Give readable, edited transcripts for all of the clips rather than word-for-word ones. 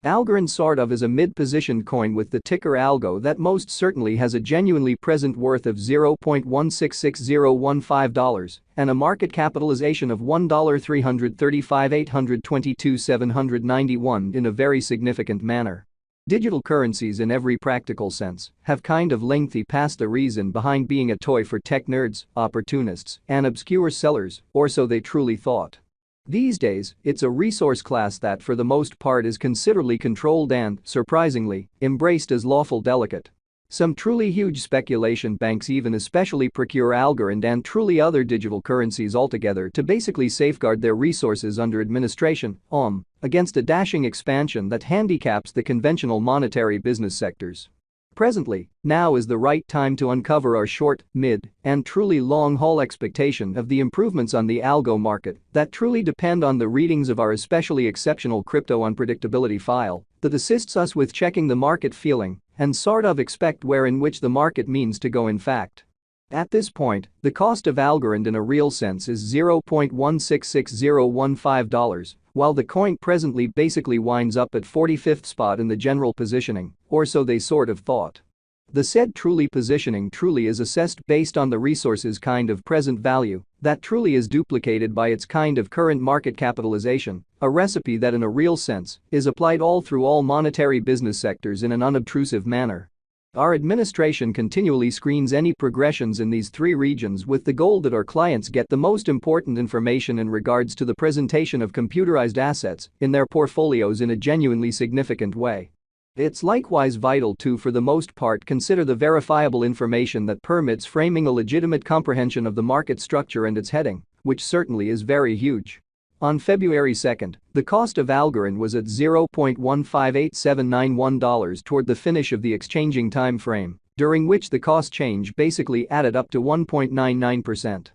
Algorand sort of is a mid-positioned coin with the ticker Algo that most certainly has a genuinely present worth of $0.166015 and a market capitalization of $1,335,822,791 in a very significant manner. Digital currencies in every practical sense have kind of lengthy past the reason behind being a toy for tech nerds, opportunists, and obscure sellers, or so they truly thought. These days, it's a resource class that for the most part is considerably controlled and, surprisingly, embraced as lawful delicate. Some truly huge speculation banks even especially procure Algorand and truly other digital currencies altogether to basically safeguard their resources under administration, against a dashing expansion that handicaps the conventional monetary business sectors. Presently, now is the right time to uncover our short, mid, and truly long-haul expectation of the improvements on the algo market that truly depend on the readings of our especially exceptional crypto unpredictability file that assists us with checking the market feeling and sort of expect where in which the market means to go in fact. At this point, the cost of Algorand in a real sense is $0.166015, while the coin presently basically winds up at 45th spot in the general positioning, or so they sort of thought. The said truly positioning truly is assessed based on the resource's kind of present value that truly is duplicated by its kind of current market capitalization, a recipe that in a real sense is applied all through all monetary business sectors in an unobtrusive manner. Our administration continually screens any progressions in these three regions with the goal that our clients get the most important information in regards to the presentation of computerized assets in their portfolios in a genuinely significant way. It's likewise vital to for the most part consider the verifiable information that permits framing a legitimate comprehension of the market structure and its heading, which certainly is very huge. On February 2, the cost of Algorand was at $0.158791 toward the finish of the exchanging time frame, during which the cost change basically added up to 1.99%.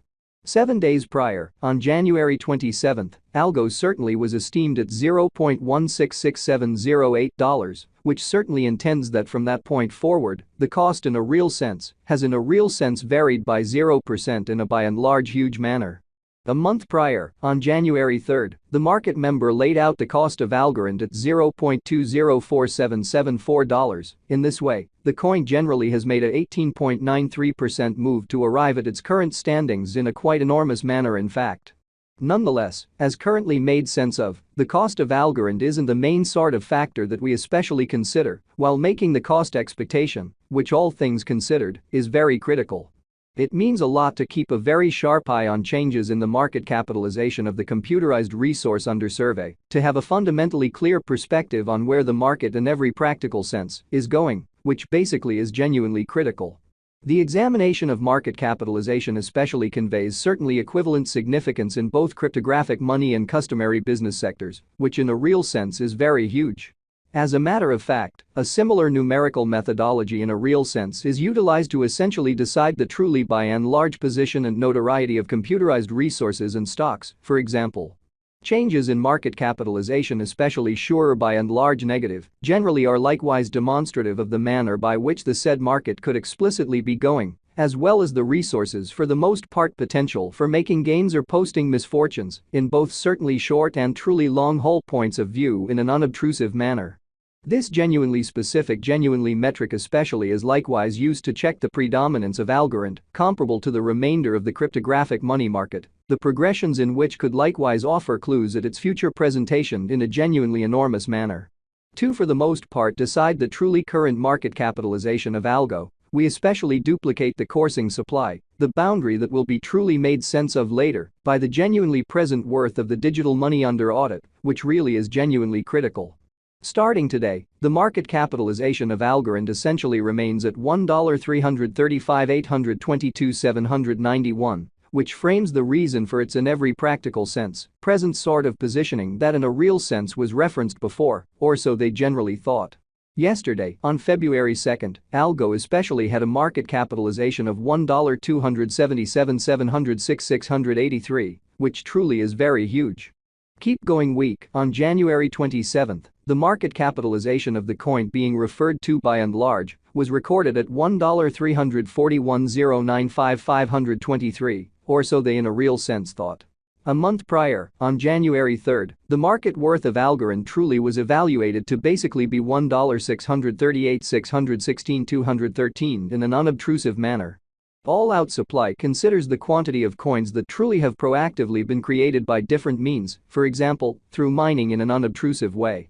7 days prior, on January 27, Algo certainly was esteemed at $0.166708, which certainly intends that from that point forward, the cost in a real sense has in a real sense varied by 0% in a by and large huge manner. A month prior, on January 3, the market member laid out the cost of Algorand at $0.204774. In this way, the coin generally has made a 18.93% move to arrive at its current standings in a quite enormous manner in fact. Nonetheless, as currently made sense of, the cost of Algorand isn't the main sort of factor that we especially consider while making the cost expectation, which all things considered, is very critical. It means a lot to keep a very sharp eye on changes in the market capitalization of the computerized resource under survey, to have a fundamentally clear perspective on where the market in every practical sense is going, which basically is genuinely critical. The examination of market capitalization especially conveys certainly equivalent significance in both cryptographic money and customary business sectors, which in a real sense is very huge. As a matter of fact, a similar numerical methodology in a real sense is utilized to essentially decide the truly by and large position and notoriety of computerized resources and stocks, for example. Changes in market capitalization, especially sure by and large negative, generally are likewise demonstrative of the manner by which the said market could explicitly be going, as well as the resources for the most part potential for making gains or posting misfortunes in both certainly short and truly long-haul points of view in an unobtrusive manner. This genuinely specific, genuinely metric especially is likewise used to check the predominance of Algorand, comparable to the remainder of the cryptographic money market, the progressions in which could likewise offer clues at its future presentation in a genuinely enormous manner. To for the most part decide the truly current market capitalization of Algo, we especially duplicate the coursing supply, the boundary that will be truly made sense of later by the genuinely present worth of the digital money under audit, which really is genuinely critical. Starting today, the market capitalization of Algorand essentially remains at $1,335,822,791, which frames the reason for its in every practical sense present sort of positioning that in a real sense was referenced before, or so they generally thought. Yesterday, on February 2, Algo especially had a market capitalization of $1,277,706,683, which truly is very huge. Keep going week, on January 27, the market capitalization of the coin being referred to by and large was recorded at $1,341,095,523, or so they in a real sense thought. A month prior, on January 3, the market worth of Algorand truly was evaluated to basically be $1,638,616,213 in an unobtrusive manner. All-out supply considers the quantity of coins that truly have proactively been created by different means, for example, through mining in an unobtrusive way.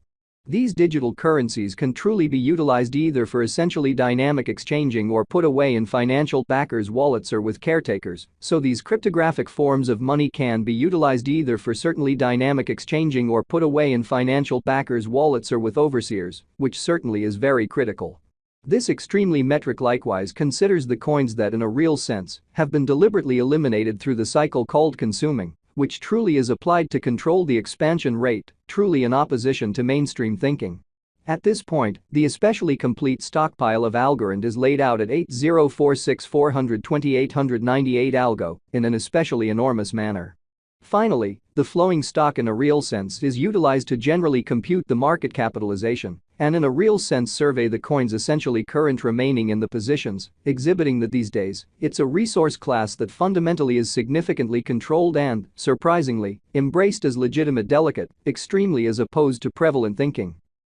These digital currencies can truly be utilized either for essentially dynamic exchanging or put away in financial backers' wallets or with caretakers, so these cryptographic forms of money can be utilized either for certainly dynamic exchanging or put away in financial backers' wallets or with overseers, which certainly is very critical. This extremely metric likewise considers the coins that in a real sense have been deliberately eliminated through the cycle called consuming, which truly is applied to control the expansion rate, truly in opposition to mainstream thinking. At this point, the especially complete stockpile of Algorand is laid out at 8046,428,898 Algo in an especially enormous manner. Finally, the flowing stock in a real sense is utilized to generally compute the market capitalization and in a real sense survey the coins essentially current remaining in the positions, exhibiting that these days, it's a resource class that fundamentally is significantly controlled and, surprisingly, embraced as legitimate delicate, extremely as opposed to prevalent thinking.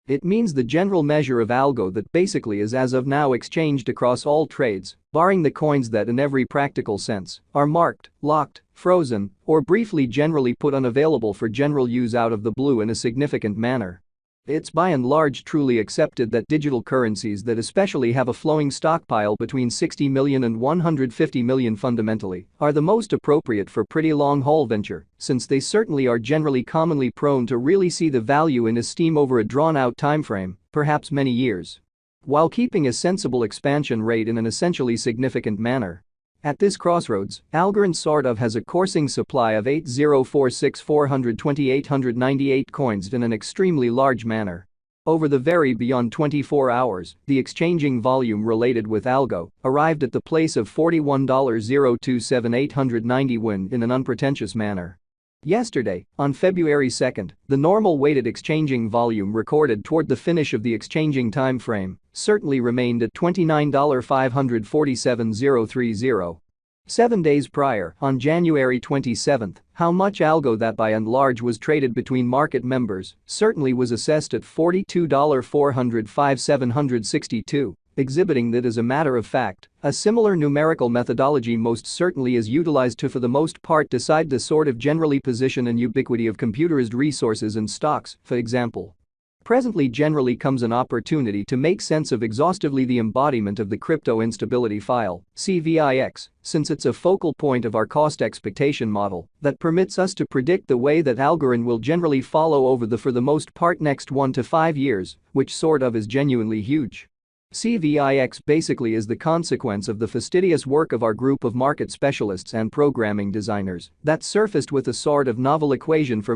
It means the general measure of algo that basically is as of now exchanged across all trades, barring the coins that in every practical sense are marked, locked, frozen, or briefly generally put unavailable for general use out of the blue in a significant manner. It's by and large truly accepted that digital currencies that especially have a flowing stockpile between 60 million and 150 million fundamentally are the most appropriate for pretty long-haul venture, since they certainly are generally commonly prone to really see the value in esteem over a drawn-out timeframe, perhaps many years, while keeping a sensible expansion rate in an essentially significant manner. At this crossroads, Algorand sort of has a coursing supply of 8046,428,898 coins in an extremely large manner. Over the very beyond 24 hours, the exchanging volume related with Algo arrived at the place of $41,027,890 win in an unpretentious manner. Yesterday, on February 2, the normal weighted exchanging volume recorded toward the finish of the exchanging time frame certainly remained at $29,547,030. 7 days prior, on January 27, how much algo that by and large was traded between market members certainly was assessed at $42,405,762. Exhibiting that as a matter of fact, a similar numerical methodology most certainly is utilized to for the most part decide the sort of generally position and ubiquity of computerized resources and stocks, for example. Presently generally comes an opportunity to make sense of exhaustively the embodiment of the crypto instability file, CVIX, since it's a focal point of our cost expectation model that permits us to predict the way that Algorand will generally follow over the for the most part next 1 to 5 years, which sort of is genuinely huge. CVIX basically is the consequence of the fastidious work of our group of market specialists and programming designers that surfaced with a sort of novel equation for